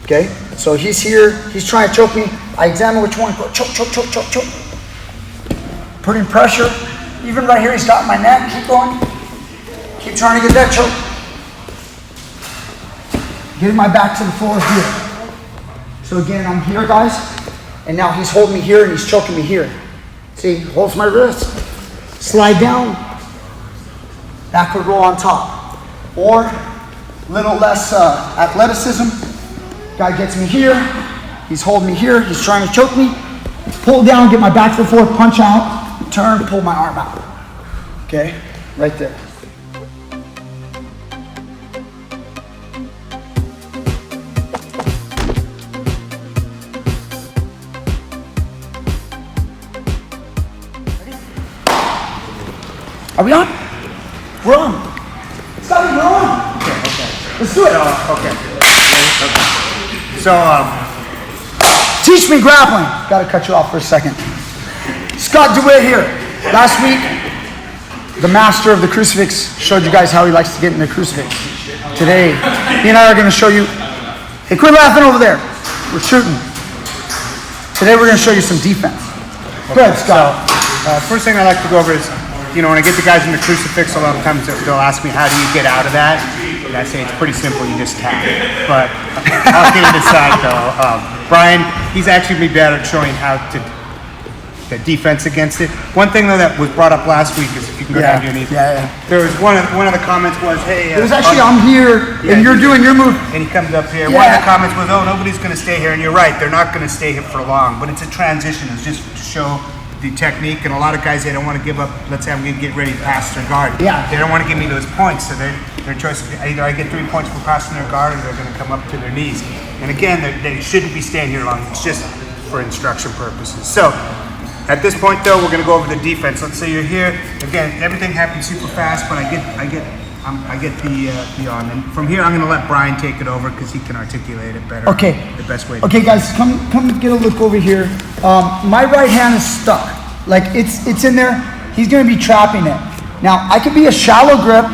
Okay? So he's here, he's trying to choke me. I examine which one, go choke, choke, choke, choke, choke. Putting pressure. Even right here, he's got my neck. Keep going. Keep trying to get that choke. Getting my back to the floor here. So again, I'm here, guys. And now he's holding me here and he's choking me here. See, holds my wrist. Slide down. Backward roll on top. Or little less athleticism. Guy gets me here. He's holding me here. He's trying to choke me. Pull down, get my back to the floor, punch out. Turn, pull my arm out. Okay, right there. Ready? Are we on? We're on. Scotty, we're on. Okay. Let's do it. Okay. So, Teach me grappling. Got to cut you off for a second. Scott DeWitt here. Last week, the master of the Crucifix showed you guys how he likes to get in the Crucifix. Today, he and I are going to show you, hey, quit laughing over there. We're shooting. Today we're going to show you some defense. Go ahead, Scott. So, first thing I like to go over is, when I get the guys in the Crucifix, a lot of times they'll ask me, how do you get out of that? And I say, it's pretty simple, you just tap. But I'll get it aside though. Brian, he's actually be better at showing how to the defense against it. One thing though that was brought up last week is, if you can go down to your knees. Yeah. There was one of the comments was, hey. It was actually, I'm here, and you're doing your move. And he comes up here. Yeah. One of the comments was, oh, nobody's going to stay here. And you're right, they're not going to stay here for long. But it's a transition. It's just to show the technique. And a lot of guys, they don't want to give up. Let's say I'm going to get ready to pass their guard. Yeah. They don't want to give me those points. So their choice is either I get 3 points for passing their guard, or they're going to come up to their knees. And again, they shouldn't be staying here long. It's just for instruction purposes. So at this point though, we're going to go over the defense. Let's say you're here. Again, everything happens super fast, but I get the on. And from here, I'm going to let Brian take it over because he can articulate it better. Okay. The best way. Okay, guys, come get a look over here. My right hand is stuck. Like it's in there. He's going to be trapping it. Now, I could be a shallow grip,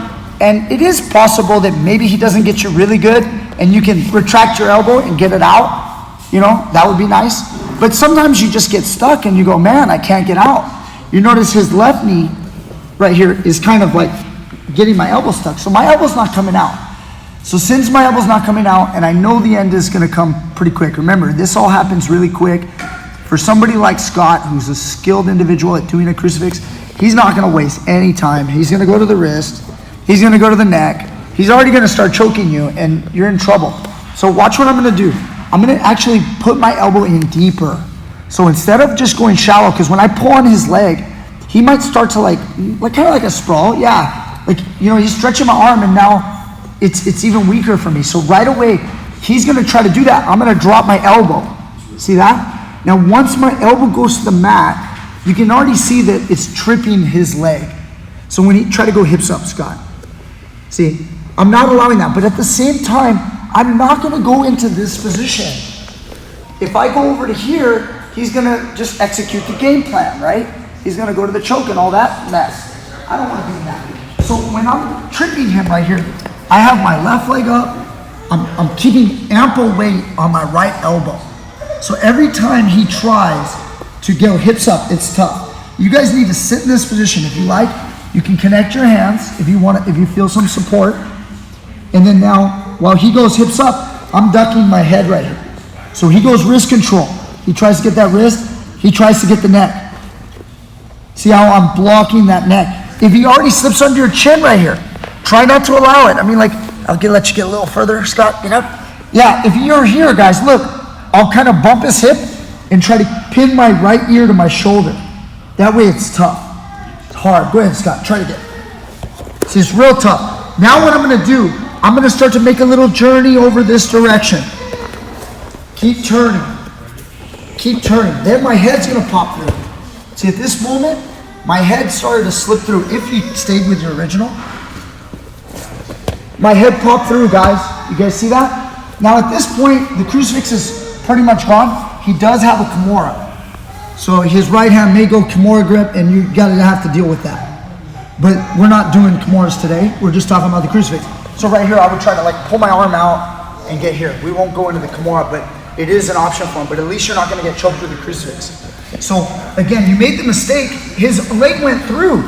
and it is possible that maybe he doesn't get you really good, and you can retract your elbow and get it out. That would be nice. But sometimes you just get stuck and you go, man, I can't get out. You notice his left knee right here is kind of like getting my elbow stuck. So my elbow's not coming out. So since my elbow's not coming out, and I know the end is going to come pretty quick. Remember, this all happens really quick. For somebody like Scott, who's a skilled individual at doing a Crucifix, he's not going to waste any time. He's going to go to the wrist. He's going to go to the neck. He's already going to start choking you, and you're in trouble. So watch what I'm going to do. I'm going to actually put my elbow in deeper. So instead of just going shallow, because when I pull on his leg, he might start to like kind of like a sprawl. Yeah, he's stretching my arm, and now it's even weaker for me. So right away, he's going to try to do that. I'm going to drop my elbow. See that? Now once my elbow goes to the mat, you can already see that it's tripping his leg. So when he try to go hips up, Scott, see, I'm not allowing that. But at the same time, I'm not going to go into this position. If I go over to here, he's going to just execute the game plan, right? He's going to go to the choke and all that mess. I don't want to do that. So when I'm tripping him right here, I have my left leg up. I'm keeping ample weight on my right elbow. So every time he tries to go hips up, it's tough. You guys need to sit in this position. If you like, you can connect your hands if you want, if you feel some support. And then now, while he goes hips up, I'm ducking my head right here. So he goes wrist control. He tries to get that wrist. He tries to get the neck. See how I'm blocking that neck? If he already slips under your chin right here, try not to allow it. I mean, like, I'll let you get a little further, Scott, Yeah, if you're here, guys, look, I'll kind of bump his hip and try to pin my right ear to my shoulder. That way it's tough. It's hard. Go ahead, Scott, try to get it. See, it's real tough. Now what I'm going to do, I'm going to start to make a little journey over this direction. Keep turning. Keep turning. Then my head's going to pop through. See, at this moment, my head started to slip through. If you stayed with your original, my head popped through, guys. You guys see that? Now at this point, the Crucifix is pretty much gone. He does have a Kimura. So his right hand may go Kimura grip, and you gotta have to deal with that. But we're not doing Kimuras today. We're just talking about the Crucifix. So right here, I would try to like pull my arm out and get here. We won't go into the Kimura, but it is an option for him. But at least you're not going to get choked with the crucifix. So again, you made the mistake. His leg went through,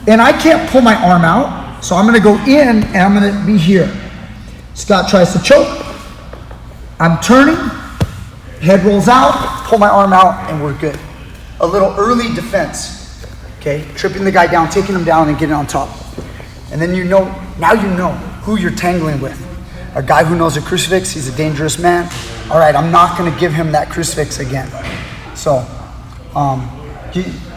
and I can't pull my arm out. So I'm going to go in, and I'm going to be here. Scott tries to choke. I'm turning. Head rolls out. Pull my arm out, and we're good. A little early defense. Okay, tripping the guy down, taking him down, and getting on top. And then now you know who you're tangling with. A guy who knows a crucifix, he's a dangerous man. All right, I'm not going to give him that crucifix again. So,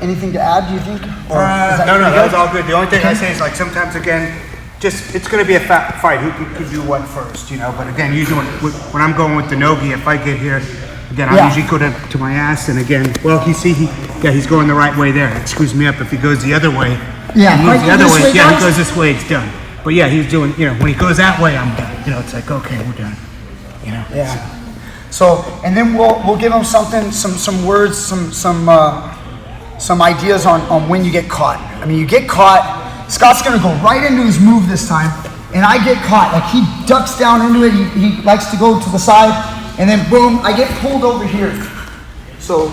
anything to add, do you think? No, that was all good. The only thing I say is, like, sometimes, again, it's going to be a fight. Who could do what first, But again, usually when I'm going with the nogi, if I get here, again, I usually go to my ass, and again, he's going the right way there. It screws me up if he goes the other way. Yeah, he moves the other way. Yeah, he goes this way, it's done. But yeah, he's doing, when he goes that way, I'm done. It's like, okay, we're done. Yeah. So, and then we'll give him something, some words, some ideas on when you get caught. I mean, you get caught. Scott's gonna go right into his move this time, and I get caught. Like, he ducks down into it. He likes to go to the side, and then boom, I get pulled over here. So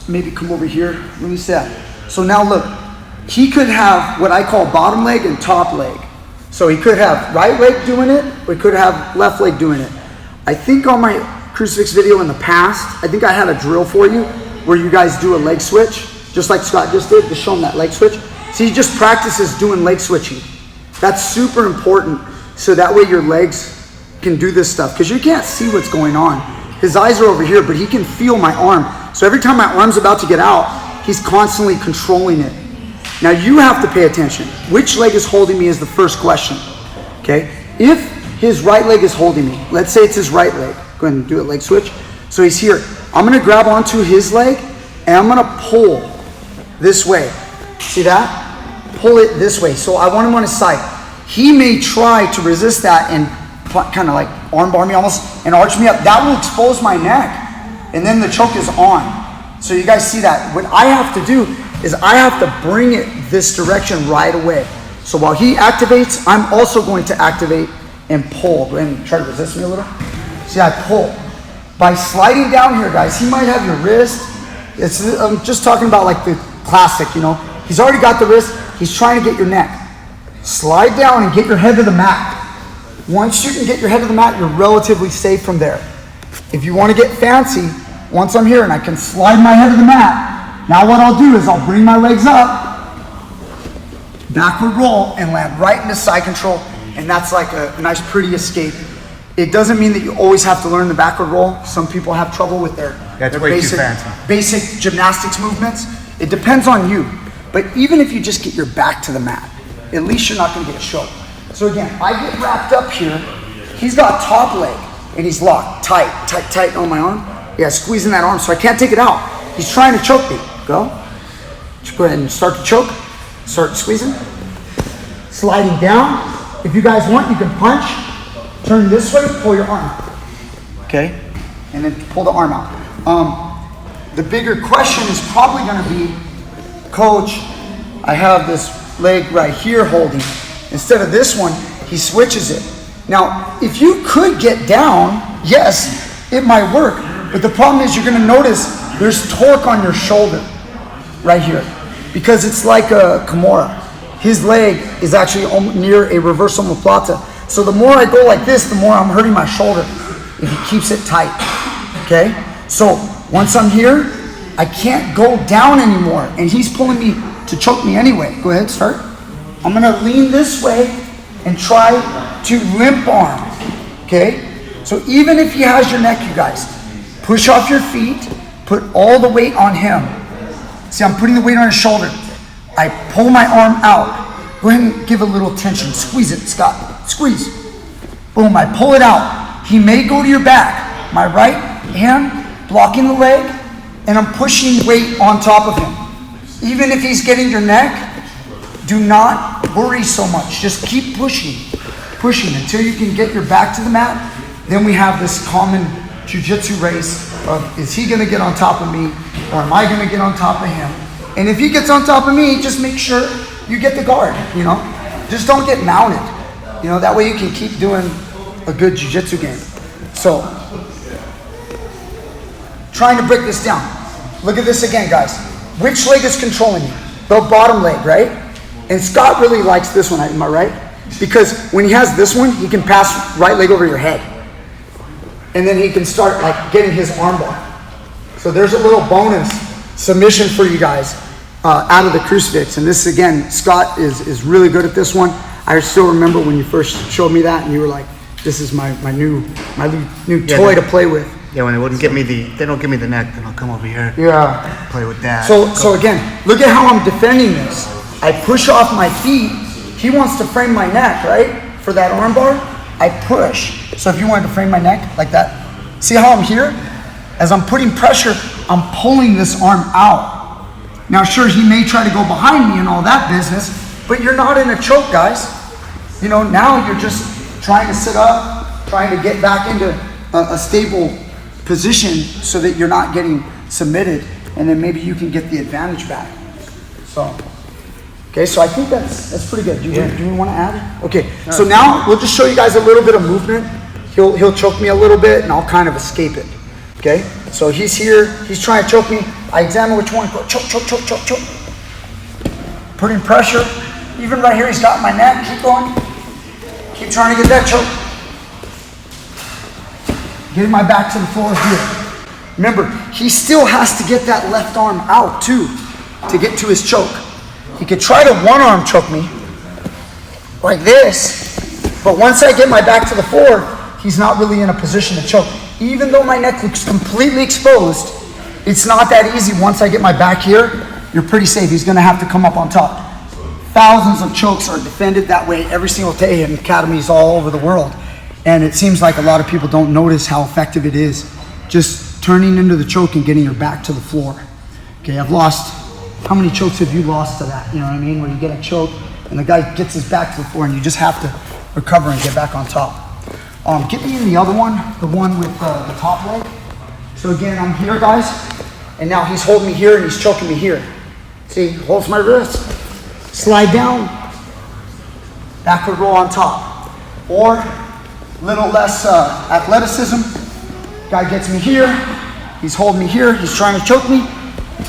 maybe come over here. Release that. So now look. He could have what I call bottom leg and top leg. So he could have right leg doing it, or he could have left leg doing it. I think on my crucifix video in the past, I think I had a drill for you where you guys do a leg switch, just like Scott just did, to show him that leg switch. So he just practices doing leg switching. That's super important, so that way your legs can do this stuff, because you can't see what's going on. His eyes are over here, but he can feel my arm. So every time my arm's about to get out, he's constantly controlling it. Now you have to pay attention. Which leg is holding me is the first question, okay? If his right leg is holding me, let's say it's his right leg. Go ahead and do a leg switch. So he's here. I'm gonna grab onto his leg, and I'm gonna pull this way. See that? Pull it this way. So I want him on his side. He may try to resist that and kind of like armbar me almost and arch me up. That will expose my neck, and then the choke is on. So you guys see that. What I have to do is I have to bring it this direction right away. So while he activates, I'm also going to activate and pull. Go ahead and try to resist me a little. See, I pull. By sliding down here, guys, he might have your wrist. I'm just talking about like the classic, He's already got the wrist. He's trying to get your neck. Slide down and get your head to the mat. Once you can get your head to the mat, you're relatively safe from there. If you want to get fancy, once I'm here and I can slide my head to the mat, now what I'll do is I'll bring my legs up, backward roll, and land right into side control, and that's like a nice pretty escape. It doesn't mean that you always have to learn the backward roll. Some people have trouble with their basic gymnastics movements. It depends on you. But even if you just get your back to the mat, at least you're not going to get a choke. So again, I get wrapped up here. He's got top leg, and he's locked tight on my arm. Yeah, squeezing that arm, so I can't take it out. He's trying to choke me. Go ahead and start to choke. Start squeezing. Sliding down. If you guys want, you can punch. Turn this way, pull your arm. Okay? And then pull the arm out. The bigger question is probably going to be, Coach, I have this leg right here holding. Instead of this one, he switches it. Now, if you could get down, yes, it might work. But the problem is you're going to notice there's torque on your shoulder right here, because it's like a Kimura. His leg is actually near a reverse omoplata. So the more I go like this, the more I'm hurting my shoulder if he keeps it tight, okay? So once I'm here, I can't go down anymore, and he's pulling me to choke me anyway. Go ahead, start. I'm gonna lean this way and try to limp arm, okay? So even if he has your neck, you guys, push off your feet, put all the weight on him. See, I'm putting the weight on his shoulder. I pull my arm out. Go ahead and give a little tension. Squeeze it, Scott. Squeeze. Boom, I pull it out. He may go to your back. My right hand blocking the leg, and I'm pushing weight on top of him. Even if he's getting your neck, do not worry so much. Just keep pushing until you can get your back to the mat. Then we have this common jiu-jitsu race of, is he gonna get on top of me, or am I gonna get on top of him? And if he gets on top of me, just make sure you get the guard, Just don't get mounted. That way you can keep doing a good jiu-jitsu game. So, trying to break this down. Look at this again, guys. Which leg is controlling you? The bottom leg, right? And Scott really likes this one, am I right? Because when he has this one, he can pass right leg over your head. And then he can start like getting his arm bar. So there's a little bonus submission for you guys out of the Crucifix. And this again, Scott is really good at this one. I still remember when you first showed me that and you were like, this is my new toy to play with. Yeah, when they wouldn't give me they don't give me the neck, then I'll come over here. Yeah. Play with that. So again, look at how I'm defending this. I push off my feet. He wants to frame my neck, right? For that arm bar, I push. So if you wanted to frame my neck like that, see how I'm here? As I'm putting pressure, I'm pulling this arm out. Now sure, he may try to go behind me and all that business, but you're not in a choke, guys. You know, now you're just trying to sit up, trying to get back into a stable position so that you're not getting submitted, and then maybe you can get the advantage back. So, okay, so I think that's pretty good. Do you want to add? Okay, so now we'll just show you guys a little bit of movement. He'll choke me a little bit, and I'll kind of escape it. Okay, so he's here, he's trying to choke me. I examine which one. Go choke, choke, choke, choke, choke. Putting pressure. Even right here, he's got my neck. Keep going. Keep trying to get that choke. Getting my back to the floor here. Remember, he still has to get that left arm out too to get to his choke. He could try to one arm choke me like this, but once I get my back to the floor, he's not really in a position to choke. Even though my neck looks completely exposed, it's not that easy. Once I get my back here, you're pretty safe. He's gonna have to come up on top. Thousands of chokes are defended that way every single day in academies all over the world. And it seems like a lot of people don't notice how effective it is. Just turning into the choke and getting your back to the floor. Okay, I've lost, how many chokes have you lost to that? You know what I mean? Where you get a choke and the guy gets his back to the floor and you just have to recover and get back on top. Get me in the other one, the one with the top leg. So again, I'm here, guys, and now he's holding me here and he's choking me here. See, holds my wrist, slide down, backward roll on top. Or little less athleticism. Guy gets me here, he's holding me here, he's trying to choke me.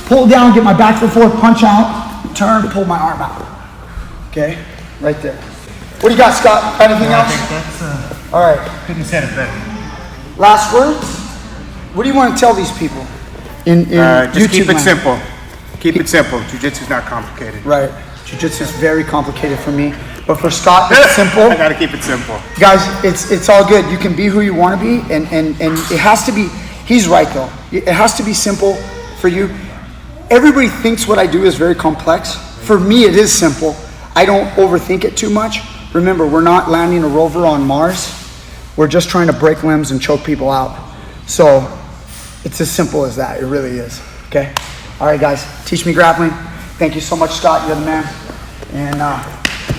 Pull down, get my back to the floor, punch out, turn, pull my arm out. Okay, right there. What do you got, Scott? Anything else? I think that's all right. Couldn't say it better. Last words? What do you want to tell these people in just YouTube keep it land? simple. Keep it simple. Jiu-jitsu's not complicated. Right. Jiu-jitsu is very complicated for me, but for Scott, it's simple. I gotta keep it simple. Guys, it's all good. You can be who you want to be, and it has to be. He's right though. It has to be simple for you. Everybody thinks what I do is very complex. For me, it is simple. I don't overthink it too much. Remember, we're not landing a rover on Mars. We're just trying to break limbs and choke people out. So it's as simple as that. It really is. Okay. All right, guys. Teach Me Grappling. Thank you so much, Scott. You're the man. And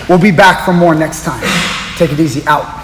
we'll be back for more next time. Take it easy. Out.